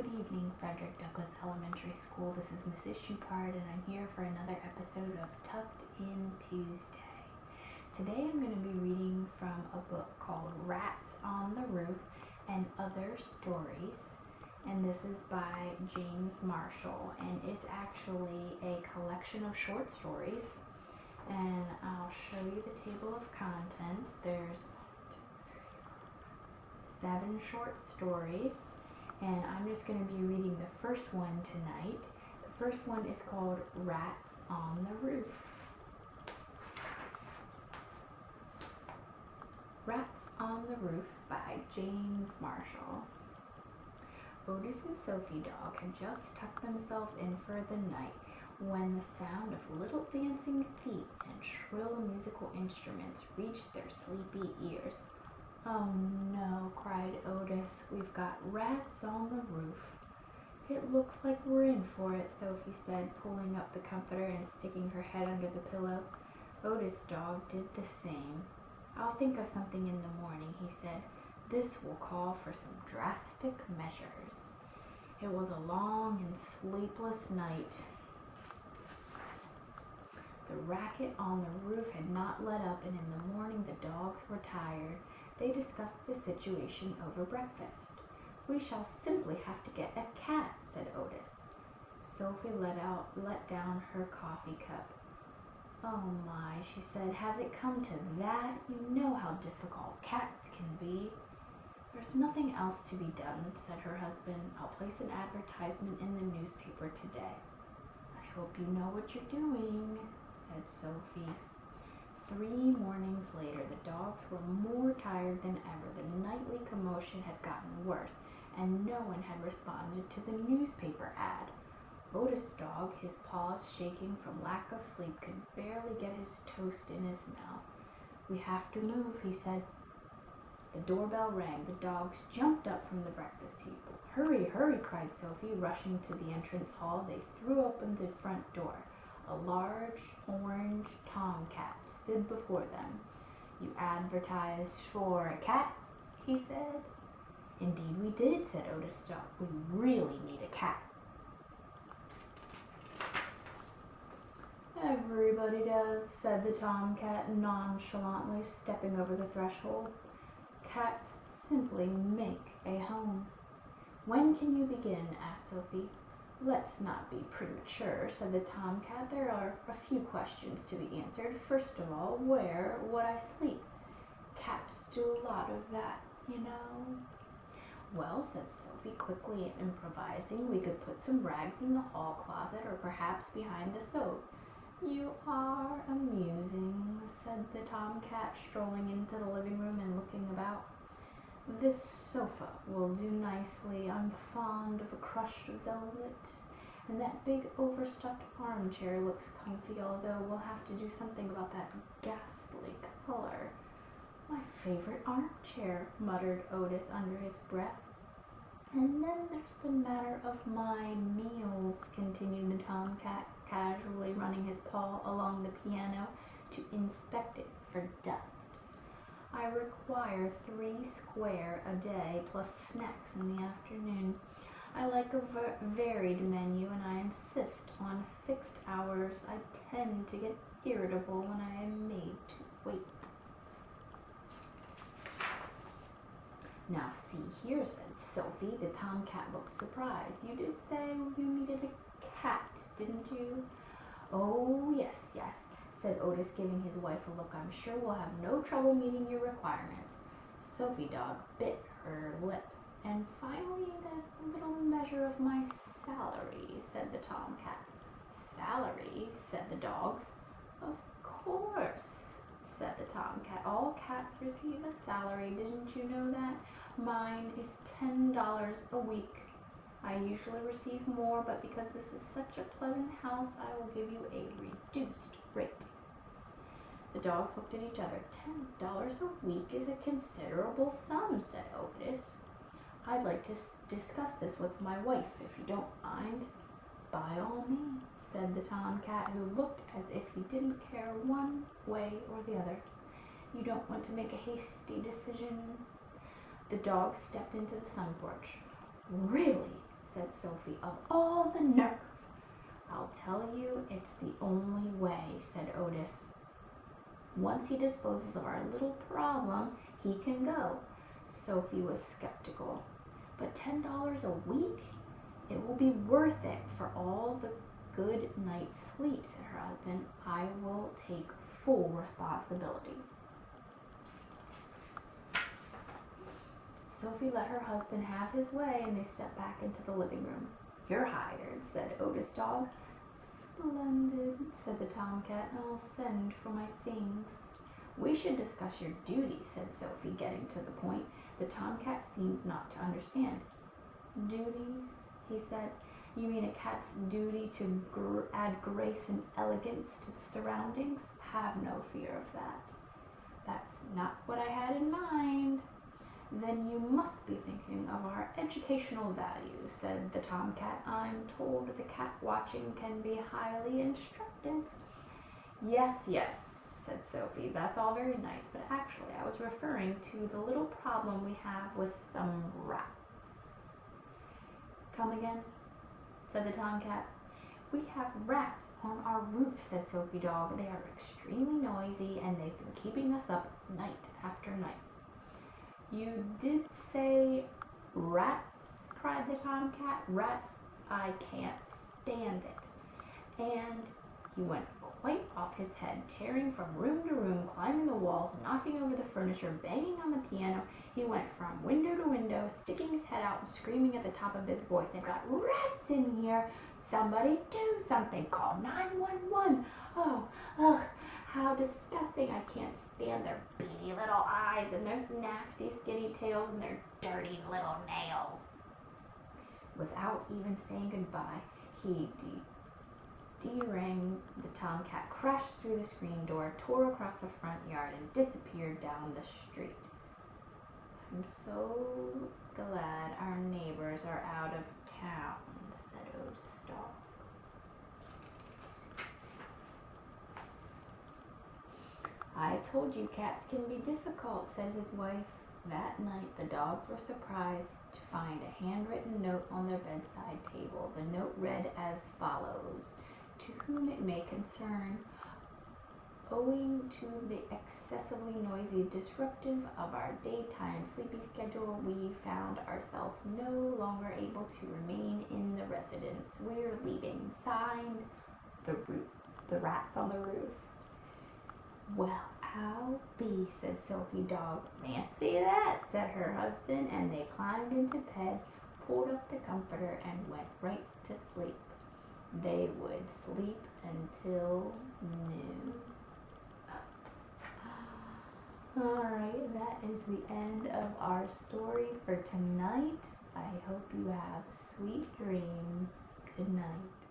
Good evening, Frederick Douglass Elementary School. This is Mrs. Shupard, and I'm here for another episode of Tucked In Tuesday. Today I'm going to be reading from a book called Rats on the Roof and Other Stories, and this is by James Marshall, and it's actually a collection of short stories, and I'll show you the table of contents. There's 7 short stories. And I'm just going to be reading the first one tonight. The first one is called Rats on the Roof. Rats on the Roof by James Marshall. Otis and Sophie Dog had just tucked themselves in for the night when the sound of little dancing feet and shrill musical instruments reached their sleepy ears. "Oh no," cried Otis, "we've got rats on the roof." "It looks like we're in for it," Sophie said, pulling up the comforter and sticking her head under the pillow. Otis' dog did the same. "I'll think of something in the morning," he said. "This will call for some drastic measures." It was a long and sleepless night. The racket on the roof had not let up, and in the morning the dogs were tired. They discussed the situation over breakfast. "We shall simply have to get a cat," said Otis. Sophie let down her coffee cup. "Oh my," she said, "has it come to that? You know how difficult cats can be." "There's nothing else to be done," said her husband. "I'll place an advertisement in the newspaper today." "I hope you know what you're doing," said Sophie. 3 mornings later, the dogs were more tired than ever. The nightly commotion had gotten worse, and no one had responded to the newspaper ad. Otis' dog, his paws shaking from lack of sleep, could barely get his toast in his mouth. "We have to move," he said. The doorbell rang. The dogs jumped up from the breakfast table. "Hurry, hurry," cried Sophie, rushing to the entrance hall. They threw open the front door. A large orange tomcat stood before them. "You advertised for a cat?" he said. "Indeed we did," said Otis' dog. "We really need a cat." "Everybody does," said the tomcat nonchalantly, stepping over the threshold. "Cats simply make a home." "When can you begin?" asked Sophie. "Let's not be premature," said the tomcat. "There are a few questions to be answered. First of all, where would I sleep? Cats do a lot of that, you know." "Well," said Sophie, quickly improvising, "we could put some rags in the hall closet, or perhaps behind the stove." "You are amusing," said the tomcat, strolling into the living room and looking about. "This sofa will do nicely. I'm fond of a crushed velvet, and that big overstuffed armchair looks comfy, although we'll have to do something about that ghastly color." "My favorite armchair," muttered Otis under his breath. "And then there's the matter of my meals," continued the tomcat, casually running his paw along the piano to inspect it for dust. "I require 3 square a day plus snacks in the afternoon. I like a varied menu, and I insist on fixed hours. I tend to get irritable when I am made to wait." "Now see here," said Sophie. The tomcat looked surprised. "You did say you needed a cat, didn't you?" "Oh, yes, yes," said Otis, giving his wife a look. "I'm sure we'll have no trouble meeting your requirements." Sophie Dog bit her lip. "And finally, there's a little measure of my salary," said the tomcat. "Salary?" said the dogs. "Of course," said the tomcat. "All cats receive a salary. Didn't you know that? Mine is $10 a week. I usually receive more, but because this is such a pleasant house, I will give you a reduced rate." The dogs looked at each other. $10 a week is a considerable sum," said Otis. "I'd like to discuss this with my wife, if you don't mind." "By all means," said the tomcat, who looked as if he didn't care one way or the other. "You don't want to make a hasty decision?" The dog stepped into the sun porch. "Really," said Sophie. Of all the nerve! I'll tell you, it's the only way, said Otis. Once he disposes of our little problem, he can go. Sophie was skeptical. But $10 a week? It will be worth it for all the good night's sleep, said her husband. I will take full responsibility. Sophie let her husband have his way, and they stepped back into the living room. You're hired, said Otis Dog. Splendid, said the tomcat. I'll send for my things. We should discuss your duties, said Sophie, getting to the point. The tomcat seemed not to understand. Duties, he said. You mean a cat's duty to add grace and elegance to the surroundings? Have no fear of that. That's not what I had in mind. Then you must be thinking of our educational value, said the tomcat. I'm told the cat watching can be highly instructive. Yes, said Sophie. That's all very nice, but actually I was referring to the little problem we have with some rats. Come again, said the tomcat. We have rats on our roof, said Sophie Dog. They are extremely noisy, and they've been keeping us up night after night. You did say rats, cried the tomcat. Rats, I can't stand it. And he went quite off his head, tearing from room to room, climbing the walls, knocking over the furniture, banging on the piano. He went from window to window, sticking his head out and screaming at the top of his voice. They've got rats in here. Somebody do something. Call 911. Oh, ugh, how disgusting. I can't stand their beady little eyes and their nasty skinny tails and their dirty little nails. Without even saying goodbye, he derang the tomcat, crashed through the screen door, tore across the front yard, and disappeared down the street. I'm so glad our neighbors are out of town, said Otis Dog. I told you cats can be difficult, said his wife. That night the dogs were surprised to find a handwritten note on their bedside table. The note read as follows. To whom it may concern, owing to the excessively noisy disruptive of our daytime sleepy schedule, we found ourselves no longer able to remain in the residence. We're leaving. Signed, the rats on the roof. Well, I'll be, said Sophie Dog. Fancy that, said her husband, and they climbed into bed, pulled up the comforter, and went right to sleep. They would sleep until noon. Alright, that is the end of our story for tonight. I hope you have sweet dreams. Good night.